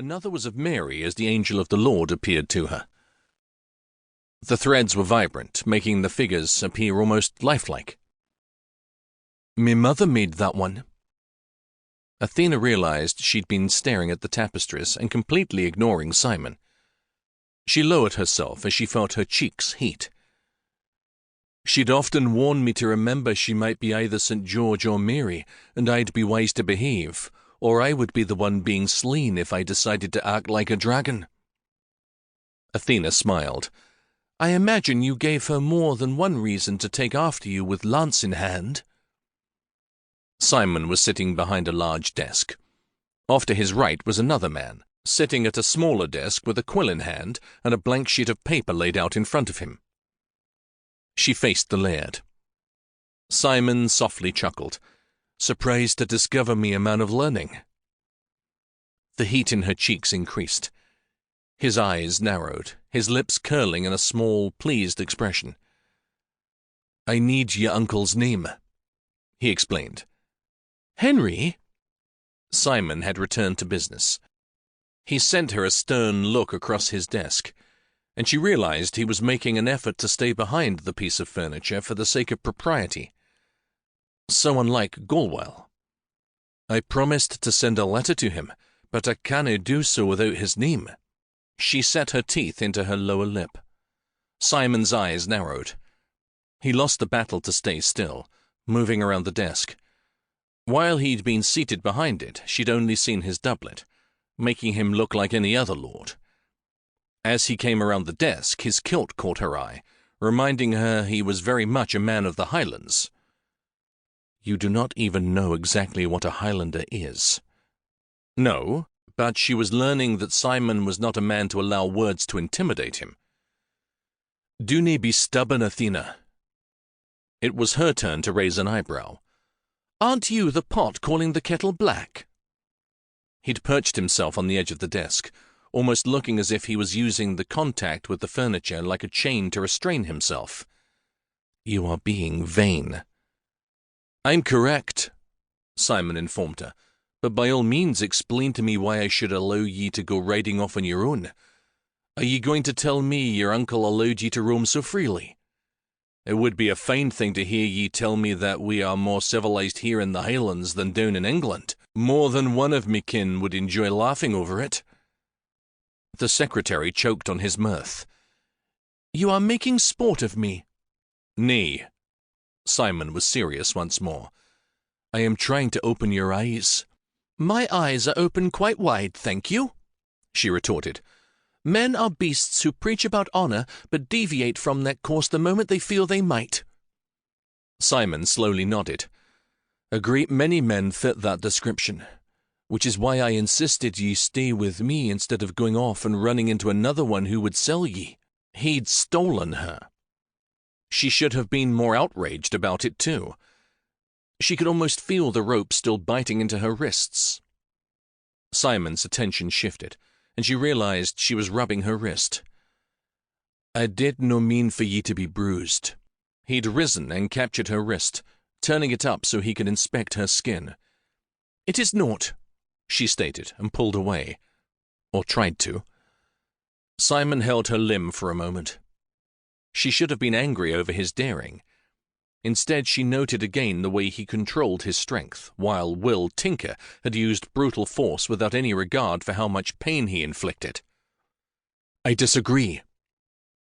Another was of Mary as the angel of the Lord appeared to her. The threads were vibrant, making the figures appear almost lifelike. "Me mother made that one." Athena realized she'd been staring at the tapestries and completely ignoring Simon. She lowered herself as she felt her cheeks heat. "She'd often warn me to remember she might be either St. George or Mary, and I'd be wise to behave, or I would be the one being slain if I decided to act like a dragon." Athena smiled. "I imagine you gave her more than one reason to take after you with lance in hand." Simon was sitting behind a large desk. Off to his right was another man, sitting at a smaller desk with a quill in hand and a blank sheet of paper laid out in front of him. She faced the laird. Simon softly chuckled. "Surprised to discover me a man of learning?" The heat in her cheeks increased. His eyes narrowed, his lips curling in a small, pleased expression. "I need your uncle's name," he explained. "Henry?" Simon had returned to business. He sent her a stern look across his desk, and she realized he was making an effort to stay behind the piece of furniture for the sake of propriety. So unlike Galwell. "I promised to send a letter to him, but I canna do so without his name." She set her teeth into her lower lip. Simon's eyes narrowed. He lost the battle to stay still, moving around the desk. While he'd been seated behind it, she'd only seen his doublet, making him look like any other lord. As he came around the desk, his kilt caught her eye, reminding her he was very much a man of the Highlands. "You do not even know exactly what a Highlander is." No, but she was learning that Simon was not a man to allow words to intimidate him. "Do nae be stubborn, Athena." It was her turn to raise an eyebrow. "Aren't you the pot calling the kettle black?" He'd perched himself on the edge of the desk, almost looking as if he was using the contact with the furniture like a chain to restrain himself. "You are being vain." "I'm correct," Simon informed her, "but by all means explain to me why I should allow ye to go riding off on your own. Are ye going to tell me your uncle allowed ye to roam so freely? It would be a fine thing to hear ye tell me that we are more civilized here in the Highlands than down in England. More than one of me kin would enjoy laughing over it." The secretary choked on his mirth. "You are making sport of me." "Nay." Simon was serious once more. "I am trying to open your eyes." "My eyes are open quite wide, thank you," she retorted. "Men are beasts who preach about honor but deviate from that course the moment they feel they might." Simon slowly nodded. "A great many men fit that description, which is why I insisted ye stay with me instead of going off and running into another one who would sell ye." He'd stolen her. She should have been more outraged about it too. She could almost feel the rope still biting into her wrists. Simon's attention shifted, and she realized she was rubbing her wrist. "I did no mean for ye to be bruised." He'd risen and captured her wrist, turning it up so he could inspect her skin. "It is naught," she stated, and pulled away. Or tried to. Simon held her limb for a moment. She should have been angry over his daring. Instead, she noted again the way he controlled his strength, while Will Tinker had used brutal force without any regard for how much pain he inflicted. "I disagree."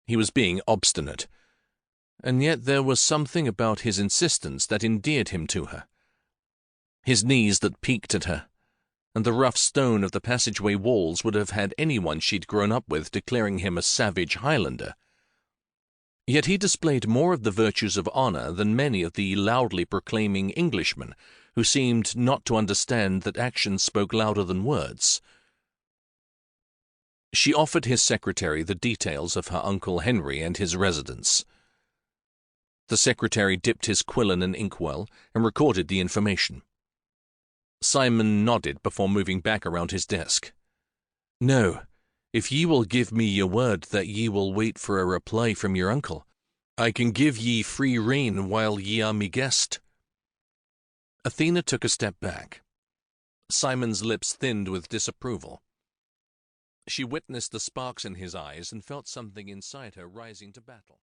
He was being obstinate, and yet there was something about his insistence that endeared him to her. His knees that peeked at her, and the rough stone of the passageway walls would have had anyone she'd grown up with declaring him a savage Highlander. Yet he displayed more of the virtues of honor than many of the loudly proclaiming Englishmen, who seemed not to understand that actions spoke louder than words. She offered his secretary the details of her Uncle Henry and his residence. The secretary dipped his quill in an inkwell and recorded the information. Simon nodded before moving back around his desk. "No. If ye will give me your word that ye will wait for a reply from your uncle, I can give ye free rein while ye are me guest." Athena took a step back. Simon's lips thinned with disapproval. She witnessed the sparks in his eyes and felt something inside her rising to battle.